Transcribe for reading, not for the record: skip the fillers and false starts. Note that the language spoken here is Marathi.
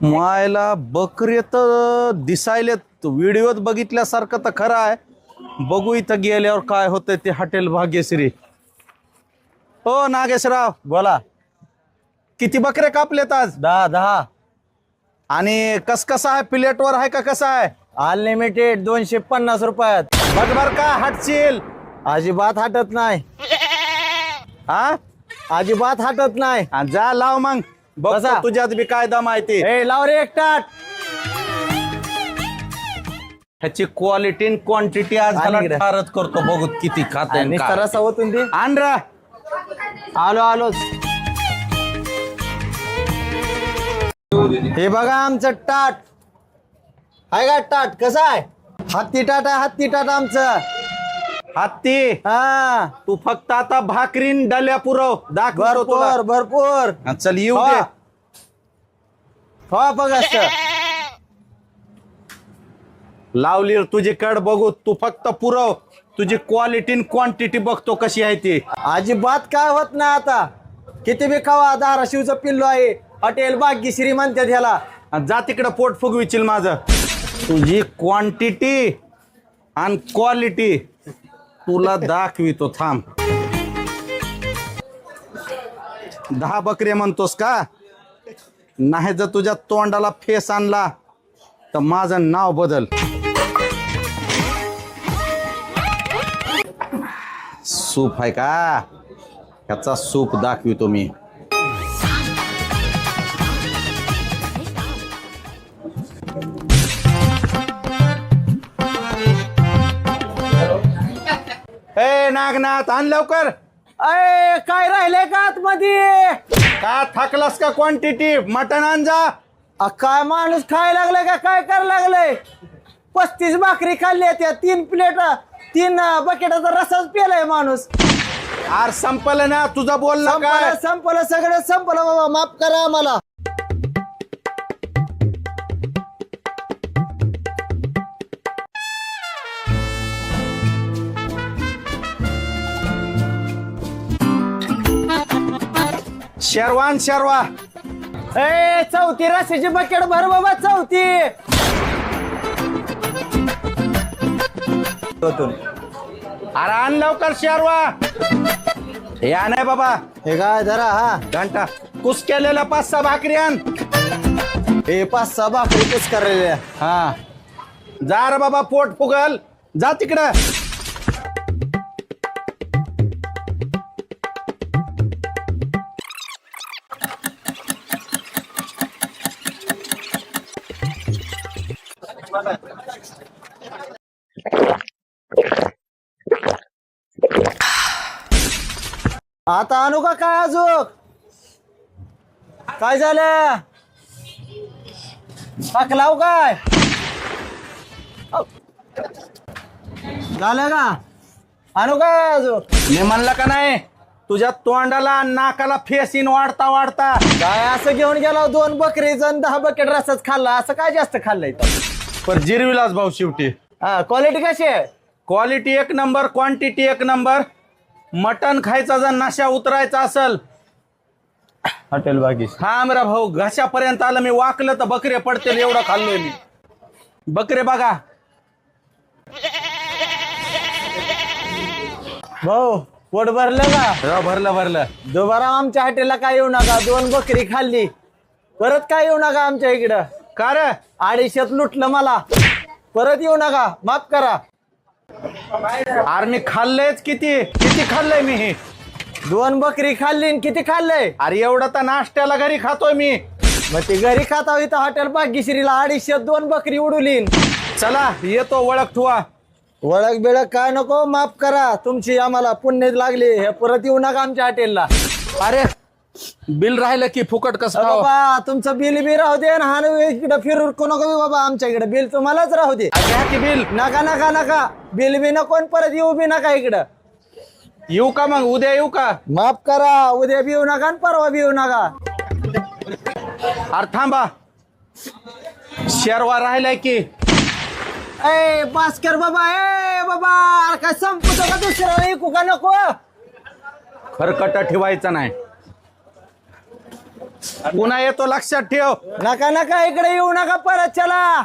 मायला बकरे तर दिसायलेत व्हिडिओत बघितल्यासारखं तर खरं आहे. बघू इथं गेल्यावर काय होतंय ते हॉटेल भाग्यश्री. हो नागेशराव बोला. किती बकरे कापलेत आज? 10 आणि कसा आहे प्लेटवर आहे का कसा आहे? अनलिमिटेड 250 रुपयात. बघ बर का हटशील. अजिबात हटत नाही. हा अजिबात हटत नाही. आणि जा लाव मग बघ बसा. तुझ्यात बी कायदा माहिती. ए लाव रे एक ताट. ह्याची क्वालिटी क्वांटिटी आज आणि ह्याला इकडे. ठारच करतो बघू किती खाते आणि रसा होतून ती आण रा. आलो. हे बघा आमचं टाट आहे का? टाट कसं आहे? हत्ती टाट आहे. हत्ती टाट आमचं. हत्ती हा तू फक्त आता भाकरीन डल्या पुरव दाखवतो तुला. भरपूर हा, चल येऊ दे. हो बघ असं लावली तुझी कड बघू तू फक्त पुरव. तुझी क्वालिटी क्वांटिटी बघतो कशी आहे ती. अजिबात काय होत नाही आता. किती बी खावा. धाराशिवचं पिल्लो आहे. हॉटेल भाग्यश्री म्हणतात ह्याला. आणि जा तिकडं पोट फुगविशील माझं. तुझी क्वांटिटी आणि क्वालिटी तुला दाखवितो थांब. 10 बकरे म्हणतोस का? नाही जर तुझ्या तोंडाला फेस आणला तर माझं नाव बदल. सूप आहे का? ह्याचा सूप दाखवितो मी. ए नागनाथ आण लवकर. अय काय राहिले का आतमध्ये? का थकलास का? क्वांटिटी मटण आण जा. काय माणूस खायला लागलाय का? काय करायला लागलाय? 35 भाकरी खाल्ली त्या 3 प्लेट 3 बकेटाचा रसाच पेलाय माणूस. आर संपलं ना तुझं बोलणं काय? संपलं सगळं संपलं बाबा. माफ करा आम्हाला. शेरवान शेरवा. ए चौथी रस्त्याची बकेट भर बाबा. चौथी अरे आण लवकर शेरवा. हे आण बाबा. हे काय धरा. हा घंटा कुस केलेला 5-6 भाकरी आण. हे 5-6 भाकरी कुस करायला. हा जा रे बाबा पोट फुगल. जा तिकडं. आता आणू का काय अजून? काय झालं? टाकलाव काय झालं का? आणू काय अजून? मी म्हणलं का नाही तुझ्या तोंडाला नाकाला फेसीन वाढता वाढता. काय असं घेऊन गेला 2 बकरी 10 बकेट रसाच खाल्ला. असं काय जास्त खाल्लंय? पर जिरविलाच भाऊ शेवटी. हा क्वालिटी कशी आहे? क्वालिटी एक नंबर क्वांटिटी एक नंबर. मटन खायचा जर नशा उतरायचा असेल हॉटेल भाग्यश्री. हा मेरा भाऊ घशापर्यंत आलं. मी वाकलं तर बकरे पडतील एवढं खाल्लोय मी. बकरे बघा भाऊ पोट भरलं का? हो, भरलं. दुबारा आमच्या हॉटेलला काय येऊ नका. 2 बकरी खाल्ली. परत काय येऊ नका आमच्या इकडं. का रे? 250 लुटलं मला. परत येऊ नका. माफ करा. अरे मी खाल्लंयच किती खाल्लंय मी हे. 2 बकरी खाल्ली आणि किती खाल्लंय? अरे एवढं तर नाश्त्याला घरी खातोय मी. मग ती घरी खाता इथं हॉटेल भाग्यश्रीला 250 2 बकरी उडवली. चला येतो ओळख ठुवा. ओळख बिळख काय नको. माफ करा. तुमची आम्हाला पुण्य लागले. हे परत येऊ नका आमच्या हॉटेलला. अरे बिल राहिलं की फुकट कसं खावं? बाबा तुमचं बिल बी राहू दे. हा इकडे फिरू नको बाबा. आमच्या इकडे बिल तुम्हालाच राहू दे. घ्या की बिल. नका बिल बी नको. परत येऊ बी नका इकडं. येऊ का मग? उद्या येऊ का? माफ करा. उद्या बी येऊ नका आणि परवा बी येऊ नका. अरे थांबा शेरवा राहिलाय की. ए भास्कर बाबा. ए बाबा अरे काय संपतो का? दुसरा ऐकू का नको? खरकट ठेवायचं नाही. पुन्हा येतो लक्षात ठेव. नका नका इकडे येऊ नका परत चला.